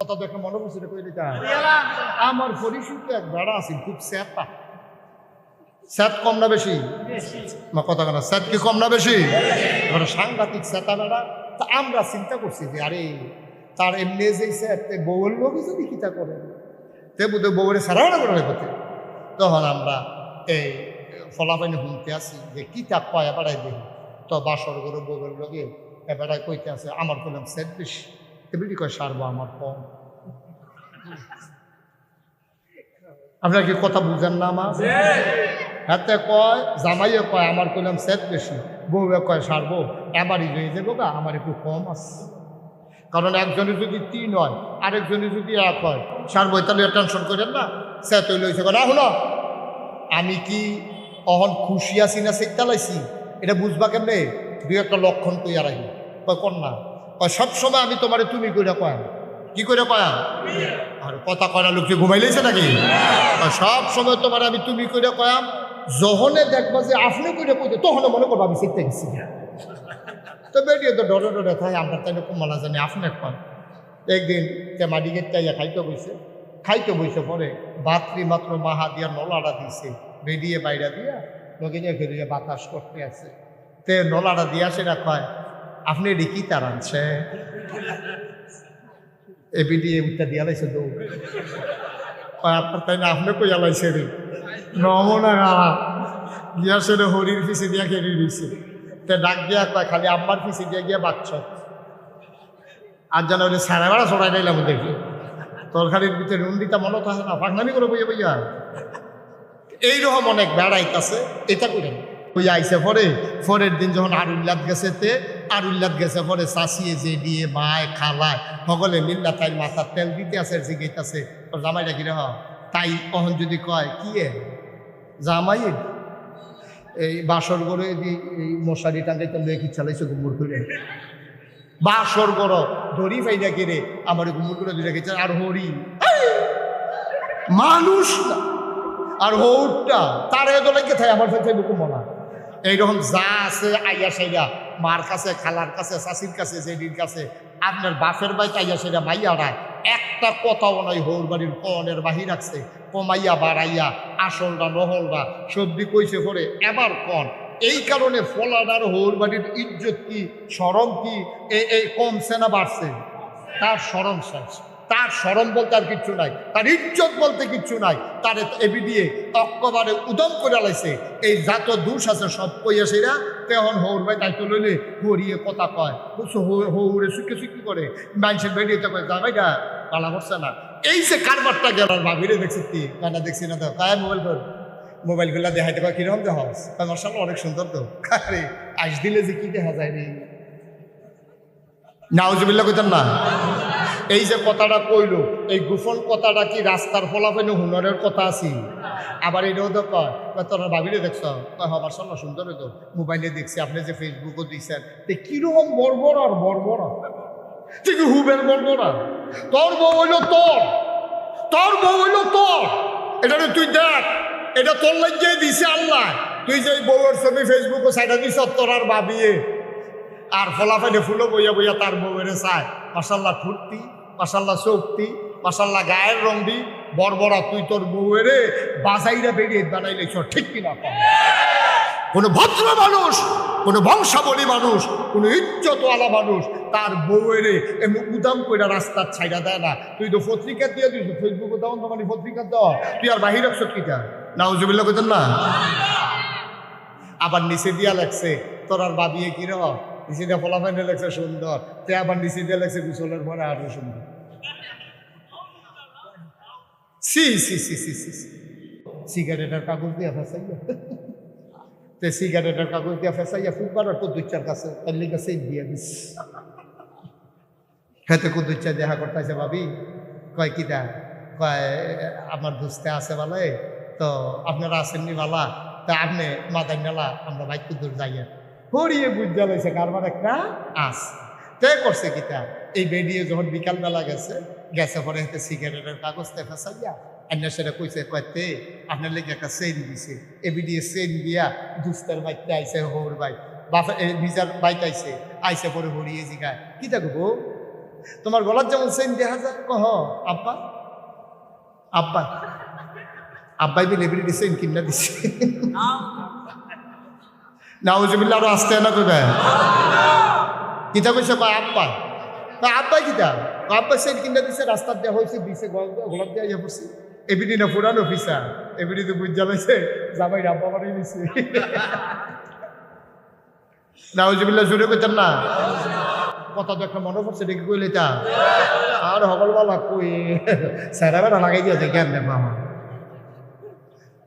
কথা তো একটা মনে পড়ছে কই দিতা আমার পরিচিত এক বেড়া আছে খুব স্যাপা স্যাত কম না বেশি মা কথা কেন স্যাত কি কম না বেশি এবারে সাংঘাতিক স্যাতা বেড়া তা আমরা চিন্তা করছি যে আরে তার এমনি যে স্যাত বউয়ের লোকই যদি কিতা করে তে বুধ বউয়ের সারাও না করে রেখেছে তখন আমরা এই ফলাফাইনে শুনতে আসি যে কিতা কয় বেড়াই দেখি তো বাসর করে বউয়ের লোকে এবারে কইতে আছে আমার বললাম স্যাত বেশি এমনি কয় সারবো আমার কম আপনার কি কথা বুঝেন না আমার হাতে কয় জামাইয়ে কয় আমার কইলাম সেট বেশি বউয়ে কয় সারবো এবারই হয়ে যাবো গা আমার একটু কম আছে কারণ একজনের যদি 3 হয় আরেকজনের যদি 1 হয় সারবো তাহলে টেনশন করেন না সেট হইলে হয়েছে না হলো আমি কি অহন খুশি আছি না সেটা লাইছি এটা বুঝবা কেমনে 2-1 লক্ষণ কইয়া রাখি কয় কন্যা কয় সবসময় আমি তোমারে তুমি কইরা কয় কি করে কয়া আর কথা কয়না লোক ঘুমাইলেছে নাকি সব সময় তোমার আমি তুমি করে কয়াম যখনে দেখবা যে আপনি করে কইতে তখন মনে করবো আমি শিখতে গেছি তো বেরিয়ে তো ডরে ডরে থাকে আমরা তাই কমালা জানি আপনি কন একদিন মাডিগের চাইয়া খাইতে বইছে পরে বাতরি মাত্র মাহা দিয়া নলাটা দিছে বেরিয়ে বাইরা দিয়া লোকে নিয়ে ফেরিয়ে বাতাস করতে আছে তে নলাটা দিয়া সেটা কয় আপনি এটি কি তার আনছে এবিডিএ উঠটা দিয়া লাইছে দৌড় আপনার তাই না আপনি কইয়া লাইছে রে নমনা গালা গিয়া সেরে হরির পিছিয়ে দিয়া খেয়ে দিয়েছে তে ডাক দিয়া কয় খালি আম্মার পিছিয়ে দিয়া গিয়া বাচ্চ আর যেন ওই সাড়ে বেড়া ছড়াই দিলাম দেখি তরকারির ভিতরে রুন্ডিটা মনে থাকে না ফাঁকনামি করে বইয়া বইয়া এইরকম অনেক বেড়াইতেছে এটা করেন ওই আইসে পরের দিন যখন আরুল্লাদ গেছে আরুল্লাদ গেছে পরে চাষিয়ে যে দিয়ে মায় খালায় সকলে মিল্লা তাই মাথার তেল দিতে আছে জিগাইতেছে তোর জামাইটা কিরে তাই কখন যদি কয় কি জামাই এই বাসর গড়ে এই মশারি টাঙ্গাইতে লয়ে কি চালাইছে গুমুর করে বাসর গড় ধরি ফাইনা কিরে আমার গুমুর করে দিয়ে রেখেছে আর হরি মানুষ না আর হৌরটা তার এদলাইকে থাকে আমার ফেলতে বুকুম মনা এইরকম যা আছে আইয়া সাইয়া মার কাছে খালার কাছে চাষির কাছে জেডির কাছে আপনার বাপের বাইতে আইয়া সাইয়া মাইয়ারা একটা কথাও নয় হৌর বাড়ির কনের বাহি রাখছে কমাইয়া বাড়াইয়া আসলটা নহলটা সবজি কইছে পরে এবার কন এই কারণে ফলাদার হৌর বাড়ির ইজ্জত কি শরম কি এই কমছে না বাড়ছে তার শরম শেষ তার শরম বলতে আর কিচ্ছু নাই তার ইজ্জত বলতে কিচ্ছু নাই তার এবি দিয়ে অক্কবারে উদম করে লাইছে এই যত দোষ আছে সব কইয়া সেরা তেমন হৌর ভাই দায়িত্ব লইলে হরিয়ে কথা কয় হৌরে সুখে করে মানুষের বেরিয়েতে কয় যা ভাইটা পালা করছে না এই যে কারবারটা গেল ভাবিরে দেখছি কি কানা দেখছি না তো কায় মোবাইলগুলা দেখাইতে কয় কিরকম দেখা মার্শাল্লাহ অনেক সুন্দর তো আরে আইস দিলে যে কি দেখা যায় রে নাউজুবিল্লাহ কইতাম না এই যে কথাটা কইল এই গোপন কথাটা কি রাস্তার ফলাফল হুনরের কথা আছি আবার এটাও তো কয় তোরা ভাবিলে দেখছ কয় হবার সামনে সুন্দর তো মোবাইলে দেখছি আপনি যে ফেসবুকও দিচ্ছেন কিরকম বর্বর আর বর্বর ঠিক হুবের বর্বর তোর বউ হইল তোর বউ হইল তোর এটা তুই দেখ এটা তোর লাগিয়ে দিছে আল্লাহ তুই যে বউয়ের ছবি ফেসবুকও সাইডা দিছ তোর আর ভাবিয়ে আর ফলাফাইনে ফুলো বইয়া বইয়া তার বউয়ের চায় মাসাল্লাহ ঠুটতি মাসাল্লাহ চৌকতি মাসাল্লাহ গায়ের রং দি বড়বড়া তুই তোর বউয়েরে বাজাইরা বেরিয়ে বানাইলেছ ঠিক কিনা কোনো ভদ্র মানুষ কোনো বংশাবলী মানুষ কোনো ইজ্জতওয়ালা মানুষ তার বউয়েরে এমনি উদাম করে রাস্তার ছাইড়া দেয় না তুই তো পত্রিকা দিয়ে দিস ফেসবুকে দেওয়া তো মানে পত্রিকা দেওয়া তুই আর বাহির রাখছ কিটা নাউজুবিল্লাহ কইতেন না আবার নিচে দিয়া লাগছে তোর আর বাবিয়ে কি রে নিচে দিয়ে ফলাফাইনে লাগছে সুন্দর তে আবার নিচে দিয়ে লাগছে গুছলের পরে আরো সুন্দর সিগারেটের কাগজ দিয়ে ফেসাইয়া তে সিগারেটের কাগজ দিয়ে ফেসাইয়া ফুটবার তো দুইচার কাছে তার লিগে সেই দিয়ে দিস খেতে কুদুচ্চা দেখা করতেছে ভাবি কয় কিটা কয় আমার দুস্তে আছে বলে তো আপনারা আসেননি বালা তা আপনি মাদার নেলা আমরা বাইক কুদুর যাইয়া হরিয়ে বুঝতে লাইছে কারবার একটা আস তে করছে কিটা এই বেরিয়ে যখন বিকালবেলা গেছে পরে হাতে সিগারেটের কাগজটা ফেসাইয়া আন্না সেটা কইছে কয়তে আপনার লেগে একটা চেইন দিছে এবি দিয়ে চেইন দিয়া দুস্তার বাইকতে আইসে হৌর বাইক বাপা নিজের বাইক আইসে পরে হরিয়ে জিগায় কি থাকবো তোমার গলার যেমন চেন দেখা যায় কহ আব্বা আব্বা আব্বাই বিলেবিলিটি চেন কিনা দিছে নাউজুবিল্লাহ আরো আসতে না কইবে কিতা কইছে কয় আব্বা আব্বাই কিতা আব্বা চেন কিনা দিছে রাস্তার দেওয়া হয়েছে দিছে গোলাপ দেওয়া ইয়ে পড়ছে এবিডি না পুরানো অফিসার এবিডি তো বুঝ যাবেছে জামাই আব্বা বানাই নিছে নাউজুবিল্লাহ জুড়ে পেতেন না কথা তো একটা মনে পড়ছে দেখি কইলে তা আর হবলবালা কই স্যারা বেড়া লাগাই দিয়েছে জ্ঞান দেবো আমার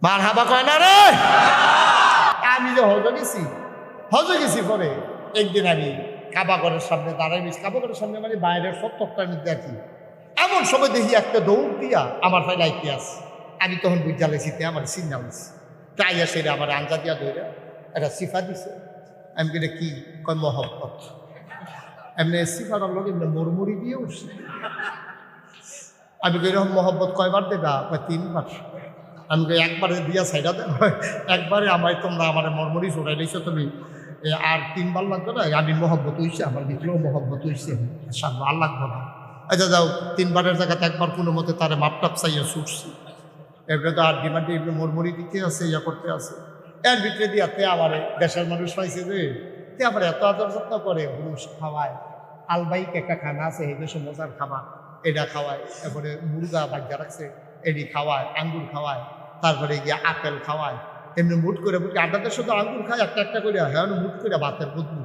মার হাবা কয় না রে আমি যে হজে গেছি পরে একদিন আমি কাবাগরের সামনে দাঁড়াই নিয়েছি কাবাগরের সামনে মানে বাইরের সব তক্তার মধ্যে আছি এমন সময় দেখি একটা দৌড় দিয়া আমার ফাইল আইতে আস আমি তখন বুঝালেছি আমার চিন্তা হয়েছি তাই আসে আমার আঞ্জা দিয়া ধরে একটা সিফা দিছে আমি কেটে কি কয় মহব্বত এমনি সিফাটার লোক এমনি মরমুড়ি দিয়ে উঠছে আমি এরকম মহব্বত কয়বার দেবা কয় 3 বার আমি একবারে দিয়া সাইডা দেব একবারে আমায় তোমরা আমার মরমুড়ি চড়াই দিয়েছো তুমি আর 3 বার লাগবে না আমি মহব্বত হইছে আমার ভিতরেও মহব্বত হইছে আর লাগবে না আচ্ছা যাও 3 বারের জায়গাতে একবার কোনো মতে তারে মাপটাপ চাইয়া ছুটছি এবারে তো আর ডিমান্ডে এগুলো মরমুড়ি দিতে আছে ইয়া করতে আছে এর ভিতরে দিয়ে তে আবার দেশের মানুষ পাইছে যে তে আবার এত আদর যত্ন করে ঘুষ খাওয়ায় আলবাইক একটা খানা আছে এই দেশে মজার খাবার এটা খাওয়ায় তারপরে মুরগা বাজ্যা রাখছে এটি খাওয়ায় আঙ্গুর খাওয়ায় তারপরে গিয়ে আপেল খাওয়ায় এমনি মুট করে বুটকে আড্ডাতে শুধু আঙ্গুর খায় একটা একটা করে হ্যাঁ মুট করে ভাতের বুধবু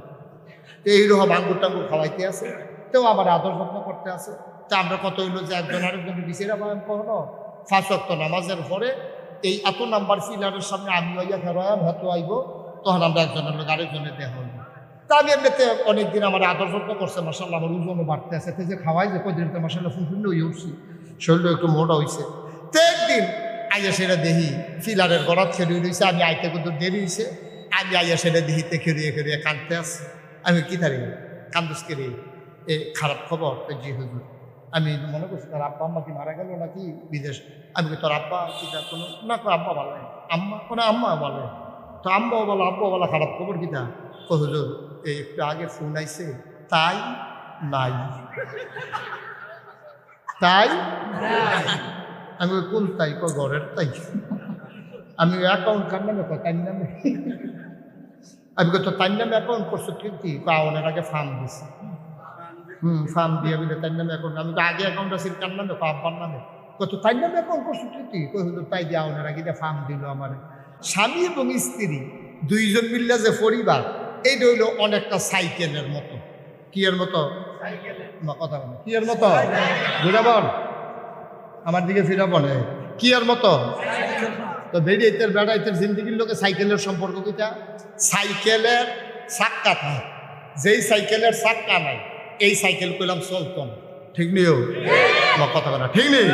তো এইরকম আঙ্গুর টাঙ্গুর খাওয়াইতে আছে তেও আবার আদর যত্ন করতে আছে তা আমরা কত হইলো যে একজন আরেকজনের বিচারা পাবেন কখনো 5 ওয়াক্ত নামাজের পরে এই এত নাম্বার ফিলারের সামনে আমি আইয়া ফেরাম হাতে আইব তখন আমরা একজনের লোক আরেকজনের দেহ হইব তা আমি এমনিতে অনেকদিন আমার আদর যত্ন করছে মাসাল্লাহ আমার ওজনও বাড়তে আছে যে খাওয়াই যে কদিন তো মাসাল্লাহ ফুলফুল্লি হয়ে উঠছি শরীরও একটু মোটা হয়েছে তো একদিন আইয়া সেটা দেখি ফিলারের গড়াত খেলিয়ে রয়েছে আমি আইতে কিন্তু দেরি হয়েছে আমি আইয়া সেটা দেখিতে খেলিয়ে খেলিয়ে কাঁদতে আসি আমি কি থাকি কান্দুস কেড়ে এ খারাপ খবর জি হুজুর আমি মনে করছি তার আব্বা আম্মা কি মারা গেল নাকি বিদেশ আমি তোর আব্বা কি কোনো না আব্বা ভালো আম্মা কোনো আম্মা বলে তো আম্মাও বলো আব্বাও বলা খারাপ খবর কিনা ও হুজুর এই একটু আগে ফোন আইছে তাই নাই তাই আমি কোন তাই ঘরের তাই আমি অ্যাকাউন্ট কার নামে তাই নামে আমি তো তাই নামে অ্যাকাউন্ট করছো কি পাওয়ানোর আগে ফার্ম দিছি ফার্ম দিয়ে বলে তাই নামে অ্যাকাউন্ট আমি তো আগে অ্যাকাউন্ট আছে কার নামে আব্বার নামে কত তাই নামে অ্যাকাউন্ট করছো কি কই হলো তাই দিয়ে আওনার আগে ফার্ম দিল আমার স্বামী এবং স্ত্রী দুইজন মিললে যে পরিবার এইটা হইলো অনেকটা সাইকেলের মতো কি এর মতো কথা বলে কি এর মতো ঘুরে বল আমার দিকে ফিরে বলে কি এর মতো তো বেড়াইতের বেড়াইতের জিন্দগির লোকে সাইকেলের সম্পর্ক কিটা সাইকেলের চাক্কা থাকে যেই সাইকেলের চাক্কা নাই এই সাইকেল করলাম চলতাম ঠিক নেই কথা বলা ঠিক নেই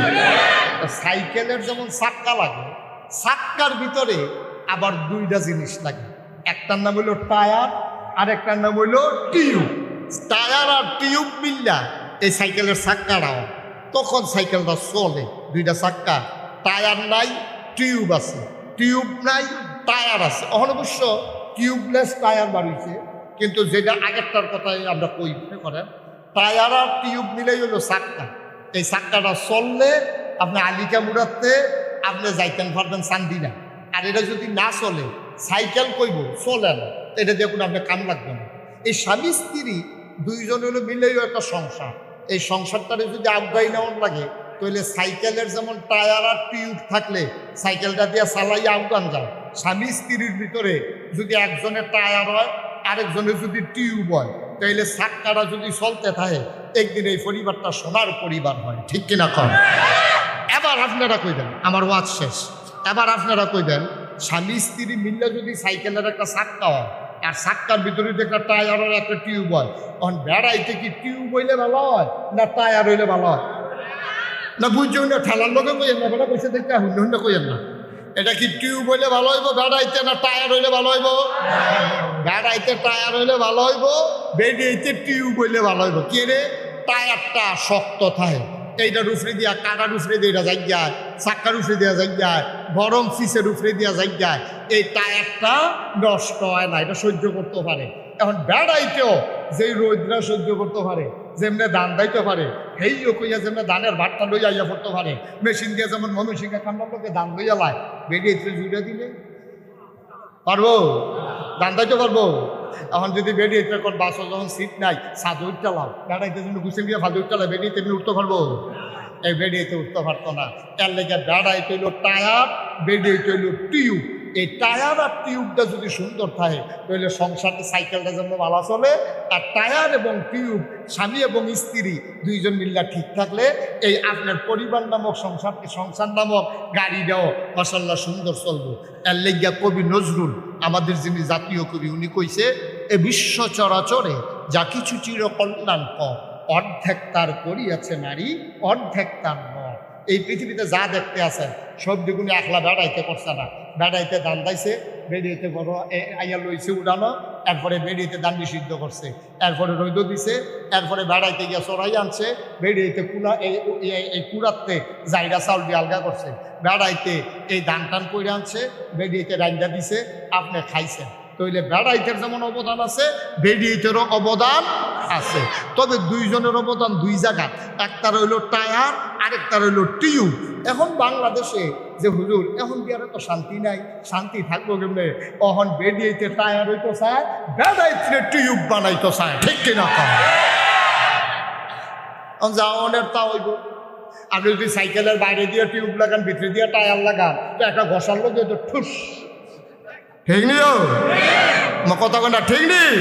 সাইকেলের যেমন চাক্কা লাগে চাক্কার ভিতরে আবার 2টা জিনিস লাগে একটার নাম হইল টায়ার আর একটার নাম হইল টিউব টায়ার আর টিউব মিল্লা এই সাইকেলের চাক্কাটাও তখন সাইকেলটা চলে 2টা চাক্কা টায়ার নাই টিউব আছে টিউব নাই টায়ার আছে এখন অবশ্য টিউবলেস টায়ার বাড়িয়েছে কিন্তু যেটা আগেরটার কথাই আমরা কই করেন টায়ার আর টিউব মিলেই হলো চাক্কা এই চাক্কাটা চললে আপনি আলিকা মুড়াতে আপনি যাইতেন পারবেন চান্দিনা আর এটা যদি না চলে সাইকেল কইব চলে না এটা দিয়ে কোনো আপনার কাম লাগবে না এই স্বামী স্ত্রী দুইজন হলো মিলেই একটা সংসার এই সংসারটারে যদি আবগাই নেওয়ার লাগে তাহলে সাইকেলের যেমন টায়ার আর টিউব থাকলে সাইকেলটা দিয়ে চালাইয়া আবগান যায় স্বামী স্ত্রীর ভিতরে যদি একজনের টায়ার হয় আরেকজনের যদি টিউব হয় তাহলে চাক্কাটা যদি চলতে থাকে একদিন এই পরিবারটা সোনার পরিবার হয় ঠিক কিনা কন এবার আপনারা কইবেন আমার ওয়াজ শেষ এবার আপনারা কইবেন স্বামী স্ত্রী মিললে যদি সাইকেলের একটা চাক্কা হয় আর চাক্কার ভিতরে যদি একটা টায়ার আর একটা টিউব হয় তখন বেড়াইতে কি টিউব হইলে ভালো হয় না টায়ার হইলে ভালো হয় না বুঝছো না ঠেলার লোকে কইেন না বেড়া কইছে দেখতে হুন্ড কইেন না এটা কি টিউব হইলে ভালো হইব বেড়াইতে না টায়ার হইলে ভালো হইব বেড়াইতে টায়ার হইলে ভালো হইব বেড়াইতে টিউব হইলে ভালো হইব কে রে টায়ারটা শক্ত থাকে এইটার উফরে দিয়া কাটার উফরে দিয়ে যাই যায় চাক্কার উফরে দেওয়া যাই যায় গরম ফিসের উফরে দেওয়া যাই যায় এই টায়ারটা নষ্ট হয় না এটা সহ্য করতে পারে এখন বেড়াইতেও যেই রোদরা সহ্য করতে পারে যেমনে ধান দাইতে পারে হেইও কইয়া যেমনে ধানের ভাতটা লইয়া ইয়া করতে পারে মেশিন দিয়ে যেমন মনুষ্যকে কান্নার লোকে ধান লইয়া লায় বেরিয়ে জুড়ে দিলে পারবো ধান দাইতে পারবো এখন যদি বেরিয়ে কোন বাসও যখন সিট নাই সাদু উঠতে লাও বেড়াইতে জন্য গুছিয়ে দিয়ে ফাদু উঠতে লাও বেরিয়ে তেমনি উঠতে পারবো এই বেরিয়েতে উঠতে পারতো না এর লেগে বেড়াই তৈল টায়ার বেরিয়ে তৈল টিউব এই টায়ার আর টিউবটা যদি সুন্দর থাকে তাহলে সংসারটা সাইকেলটা যেন ভালো চলে আর টায়ার এবং টিউব স্বামী এবং স্ত্রী দুইজন মিল্লা ঠিক থাকলে এই আপনার পরিবার নামক সংসার নামক গাড়িটাও মাশাআল্লাহ সুন্দর চলবো এর লেগিয়া কবি নজরুল আমাদের যিনি জাতীয় কবি উনি কইছে এ বিশ্ব চরাচরে যা কিছু চির কল্যাণ অর্ধেক তার করিয়াছে নারী অর্ধেক তার নর এই পৃথিবীতে যা দেখতে আছেন সব দিগুনি একলা বেড়াইতে করছে না বেড়াইতে দান দাইছে বেরিয়েতে বড় আইয়া লইছে উড়ানো এরপরে বেরিয়েতে দান্ডি সিদ্ধ করছে এরপরে রৈদ দিছে এরপরে বেড়াইতে গিয়ে চড়াই আনছে বেরিয়েতে কুড়া এই কুড়াতে জাইরা চাউল দিয়ে আলগা করছে বেড়াইতে এই ধান টান করে আনছে বেরিয়েতে রাইন্দা দিছে আপনি খাইছেন তইলে বেড়াইতের যেমন অবদান আছে বেরিয়েতেরও অবদান আছে তবে দুইজনের অবদান দুই জায়গা একটা রইল টায়ার আরেকটা রইল টিউব এখন বাংলাদেশে যে হুজুর এখন কি আর তো শান্তি নাই শান্তি থাকবো কেমনে এখন বেরিয়েতে টায়ার হইতো চায় বেড়াইতে টিউব বানাইতো চায় ঠিক কিনা যাওয়ানের তা হইব আপনি যদি সাইকেলের বাইরে দিয়ে টিউব লাগান ভিতরে দিয়ে টায়ার লাগান তো একটা ঘষার লোক তো ঠুস ঠিক নিও কথা কোনটা ঠিক নেই